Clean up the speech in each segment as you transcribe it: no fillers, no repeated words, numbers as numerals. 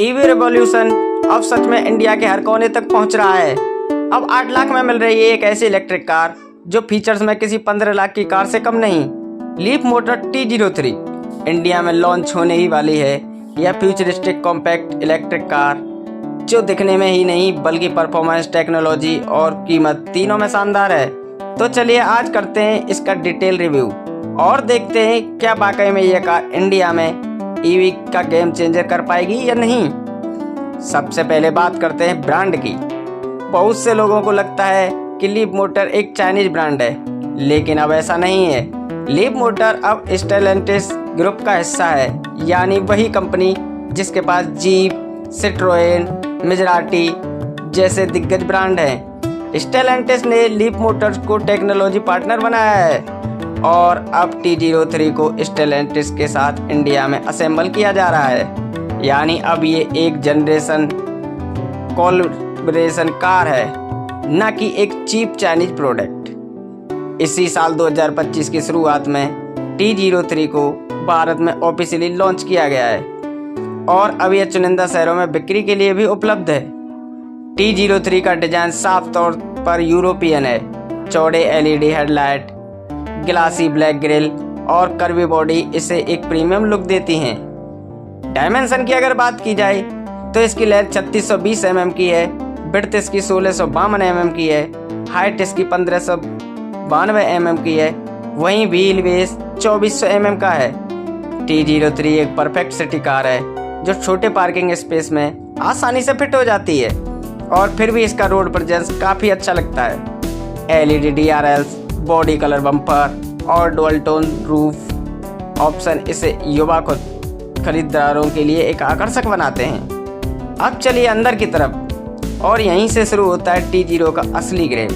EV revolution अब सच में India के हर कोने तक पहुंच रहा है। अब 8 लाख में मिल रही है एक ऐसी इलेक्ट्रिक कार जो फीचर्स में किसी 15 लाख की कार से कम नहीं। लीप मोटर T03 इंडिया में लॉन्च होने ही वाली है। यह फ्यूचरिस्टिक कॉम्पैक्ट इलेक्ट्रिक कार जो दिखने में ही नहीं बल्कि परफॉर्मेंस, टेक्नोलॉजी और कीमत तीनों में शानदार है। तो चलिए आज करते हैं इसका डिटेल रिव्यू और देखते हैं क्या वाकई में यह कार इंडिया में ईवी का गेम चेंजर कर पाएगी या नहीं। सबसे पहले बात करते हैं ब्रांड की। बहुत से लोगों को लगता है कि लीप मोटर एक चाइनीज ब्रांड है, लेकिन अब ऐसा नहीं है। लीप मोटर अब स्टेलेंटिस ग्रुप का हिस्सा है, यानी वही कंपनी जिसके पास जीप, सिट्रोएन, मेजराटी जैसे दिग्गज ब्रांड हैं। स्टेलेंटिस ने लीप मोटर्स को टेक्नोलॉजी पार्टनर बनाया है और अब T03 को स्टेलेंटिस के साथ इंडिया में असेंबल किया जा रहा है, यानी अब ये एक जनरेशन कोलैबोरेशन कार है, न कि एक चीप चाइनीज प्रोडक्ट। इसी साल 2025 की शुरुआत में T03 को भारत में ऑफिशियली लॉन्च किया गया है और अब यह चुनिंदा शहरों में बिक्री के लिए भी उपलब्ध है। T03 का डिजाइन साफ तौर पर यूरोपियन है। चौड़े LED headlight, glassy black grille और कर्वी बॉडी इसे एक प्रीमियम लुक देती हैं। डायमेंशन की अगर बात की जाए तो इसकी लेंथ 3620 mm की है, विड्थ इसकी 1652 mm की है, हाइट इसकी 1592 mm की है, वहीं व्हील बेस 2400 mm का है। T03 एक परफेक्ट सिटी कार है जो छोटे पार्किंग स्पेस में आसानी से फिट हो जाती है और फिर भी इसका रोड प्रेजेंस काफ़ी अच्छा लगता है। LED DRLs, body colour bumper और डुअल टोन रूफ ऑप्शन इसे युवा खरीदारों के लिए एक आकर्षक बनाते हैं। अब चलिए अंदर की तरफ और यहीं से शुरू होता है T0 का असली ग्रेम।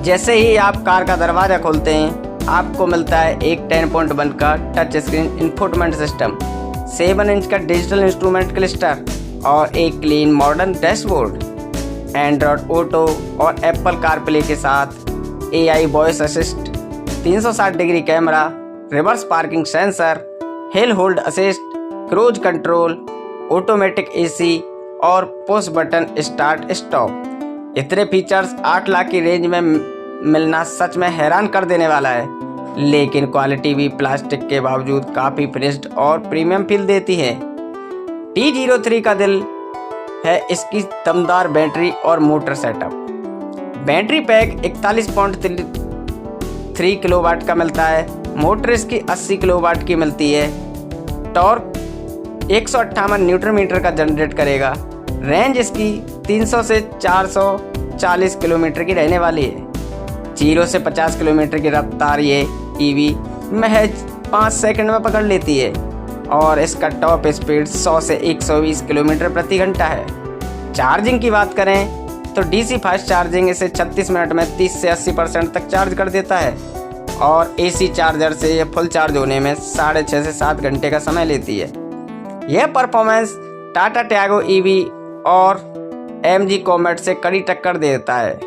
जैसे ही आप कार का दरवाज़ा खोलते हैं आपको मिलता है एक 10.1 का touch screen infotainment system, 7 inch का डिजिटल इंस्ट्रूमेंट क्लस्टर और एक clean modern dashboard. Android auto और एप्पल कारप्ले के साथ AI voice assist, 360 degree camera, reverse parking sensor, hill hold assist, cruise control, automatic AC और पुश बटन स्टार्ट स्टॉप। इतने features 8 lakh की range में मिलना सच में हैरान कर देने वाला है, लेकिन क्वालिटी भी प्लास्टिक के बावजूद काफ़ी फिनिश्ड और प्रीमियम फील देती है। T03 का दिल है इसकी दमदार बैटरी और motor setup. Battery pack 41.3 kilowatt का मिलता है, मोटर इसकी 80 किलोवाट की मिलती है, टॉर्क 158 न्यूटन मीटर का जनरेट करेगा। रेंज इसकी 300 से 440 किलोमीटर की रहने वाली है। 0 से 50 किलोमीटर की रफ्तार ये ईवी महज 5 सेकंड में पकड़ लेती है और इसका टॉप स्पीड 100 से 120 किलोमीटर प्रति घंटा है। चार्जिंग की बात करें तो DC फास्ट चार्जिंग इसे 36 मिनट में 30 से 80% तक चार्ज कर देता है और AC चार्जर से यह फुल चार्ज होने में 6.5 से 7 घंटे का समय लेती है। यह परफॉर्मेंस टाटा टियागो EV और MG कॉमेट से कड़ी टक्कर देता है।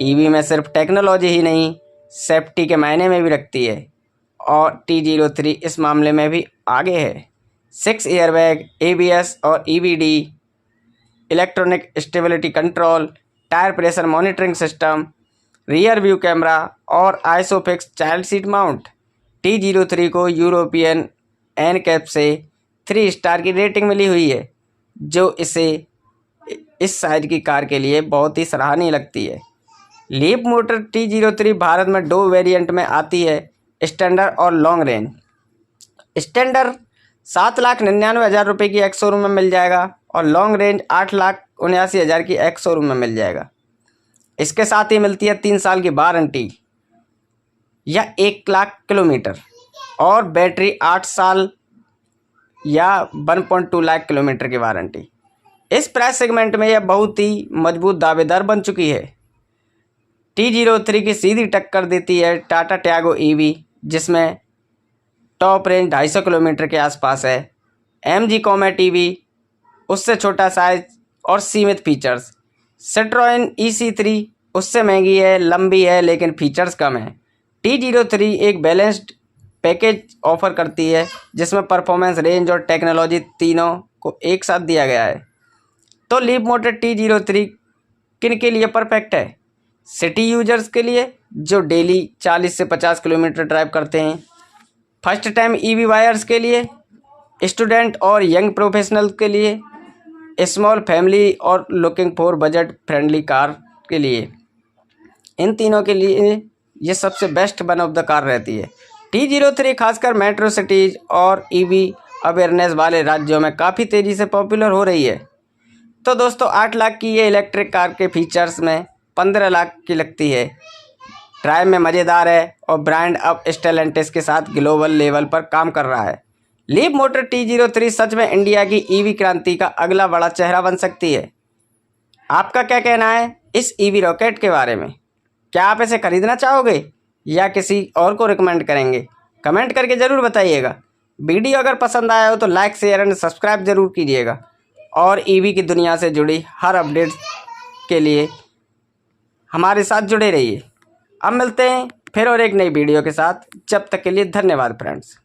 EV में सिर्फ टेक्नोलॉजी ही नहीं सेफ्टी के मायने में भी रखती है और T03 इस मामले में भी आगे है। 6 एयरबैग, ABS और EBD, electronic stability control, tyre pressure monitoring system, rear view camera और Isofix child seat mount. T03 को यूरोपियन NCAP से 3 स्टार की रेटिंग मिली हुई है, जो इसे इस साइज की कार के लिए बहुत ही सराहनीय लगती है। लीप मोटर T03 भारत में 2 वेरिएंट में आती है, स्टैंडर्ड और लॉन्ग रेंज। स्टैंडर्ड 7,99,000 रुपये की एक्स शोरूम में मिल जाएगा और लॉन्ग रेंज 8,79,000 की एक्स शोरूम में मिल जाएगा। इसके साथ ही मिलती है 3 साल की वारंटी या 1 लाख किलोमीटर और बैटरी 8 साल या 1.2 लाख किलोमीटर की वारंटी। इस प्राइस सेगमेंट में यह बहुत ही मजबूत दावेदार बन चुकी है। T03 की सीधी टक्कर देती है टाटा टियागो EV, जिसमें टॉप रेंज 250 किलोमीटर के आसपास है। MG कॉमेट EV उससे छोटा साइज और सीमित फीचर्स। सिट्रोएन EC3 उससे महंगी है, लंबी है, लेकिन फीचर्स कम है। T03 एक बैलेंस्ड पैकेज ऑफर करती है जिसमें परफॉर्मेंस, रेंज और टेक्नोलॉजी तीनों को एक साथ दिया गया है। तो लीप मोटर T03 किन के लिए परफेक्ट है? सिटी यूजर्स के लिए जो डेली 40 से 50 किलोमीटर ड्राइव करते हैं, फर्स्ट टाइम ईवी बायर्स के लिए, स्टूडेंट और यंग प्रोफेशनल के लिए, स्मॉल फैमिली और looking for budget friendly car के लिए। इन तीनों के लिए ये सबसे best one of the car रहती है। T03 खासकर मेट्रो सिटीज़ और ईवी अवेयरनेस वाले राज्यों में काफ़ी तेज़ी से पॉपुलर हो रही है। तो दोस्तों 8 लाख की ये इलेक्ट्रिक कार के फीचर्स में 15 लाख की लगती है। ड्राइव में मज़ेदार है और ब्रांड अब स्टेलेंटिस के साथ ग्लोबल लेवल पर काम कर रहा है। लीप मोटर T03 सच में इंडिया की ईवी क्रांति का अगला बड़ा चेहरा बन सकती है। आपका क्या कहना है इस ईवी रॉकेट के बारे में? क्या आप इसे खरीदना चाहोगे या किसी और को रिकमेंड करेंगे? कमेंट करके ज़रूर बताइएगा। वीडियो अगर पसंद आया हो तो लाइक, शेयर एंड सब्सक्राइब ज़रूर कीजिएगा और ईवी की दुनिया से जुड़ी हर अपडेट के लिए हमारे साथ जुड़े रहिए। अब मिलते हैं फिर और एक नई वीडियो के साथ। जब तक के लिए धन्यवाद फ्रेंड्स।